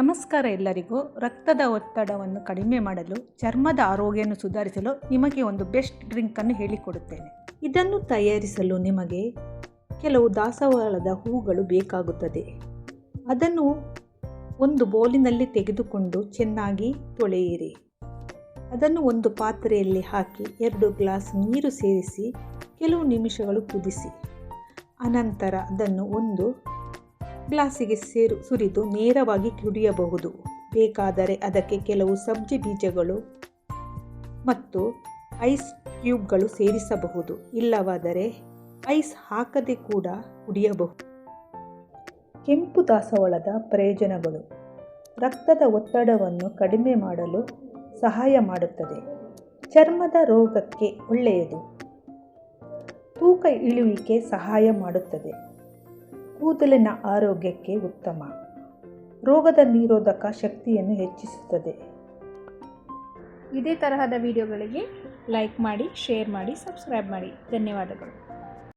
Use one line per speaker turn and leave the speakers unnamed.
ನಮಸ್ಕಾರ ಎಲ್ಲರಿಗೂ. ರಕ್ತದ ಒತ್ತಡವನ್ನು ಕಡಿಮೆ ಮಾಡಲು, ಚರ್ಮದ ಆರೋಗ್ಯವನ್ನು ಸುಧಾರಿಸಲು ನಿಮಗೆ ಒಂದು ಬೆಸ್ಟ್ ಡ್ರಿಂಕನ್ನು ಹೇಳಿಕೊಡುತ್ತೇನೆ. ಇದನ್ನು ತಯಾರಿಸಲು ನಿಮಗೆ ಕೆಲವು ದಾಸವಾಳದ ಹೂಗಳು ಬೇಕಾಗುತ್ತದೆ. ಅದನ್ನು ಒಂದು ಬೌಲಿನಲ್ಲಿ ತೆಗೆದುಕೊಂಡು ಚೆನ್ನಾಗಿ ತೊಳೆಯಿರಿ. ಅದನ್ನು ಒಂದು ಪಾತ್ರೆಯಲ್ಲಿ ಹಾಕಿ 2 ಗ್ಲಾಸ್ ನೀರು ಸೇರಿಸಿ ಕೆಲವು ನಿಮಿಷಗಳು ಕುದಿಸಿ. ಅನಂತರ ಅದನ್ನು ಒಂದು ಗ್ಲಾಸಿಗೆ ಸುರಿದು ನೇರವಾಗಿ ಕುಡಿಯಬಹುದು. ಬೇಕಾದರೆ ಅದಕ್ಕೆ ಕೆಲವು ಸಬ್ಜಿ ಬೀಜಗಳು ಮತ್ತು ಐಸ್ ಕ್ಯೂಬ್ಗಳು ಸೇರಿಸಬಹುದು. ಇಲ್ಲವಾದರೆ ಐಸ್ ಹಾಕದೆ ಕೂಡ ಕುಡಿಯಬಹುದು. ಕೆಂಪು ದಾಸವಾಳದ ಪ್ರಯೋಜನಗಳು: ರಕ್ತದ ಒತ್ತಡವನ್ನು ಕಡಿಮೆ ಮಾಡಲು ಸಹಾಯ ಮಾಡುತ್ತದೆ. ಚರ್ಮದ ರೋಗಕ್ಕೆ ಒಳ್ಳೆಯದು. ತೂಕ ಇಳಿಯುವಿಕೆ ಸಹಾಯ ಮಾಡುತ್ತದೆ. ಕೂದಲಿನ ಆರೋಗ್ಯಕ್ಕೆ ಉತ್ತಮ. ರೋಗದ ನಿರೋಧಕ ಶಕ್ತಿಯನ್ನು ಹೆಚ್ಚಿಸುತ್ತದೆ.
ಇದೇ ತರಹದ ವಿಡಿಯೋಗಳಿಗೆ ಲೈಕ್ ಮಾಡಿ, ಶೇರ್ ಮಾಡಿ, ಸಬ್ಸ್ಕ್ರೈಬ್ ಮಾಡಿ. ಧನ್ಯವಾದಗಳು.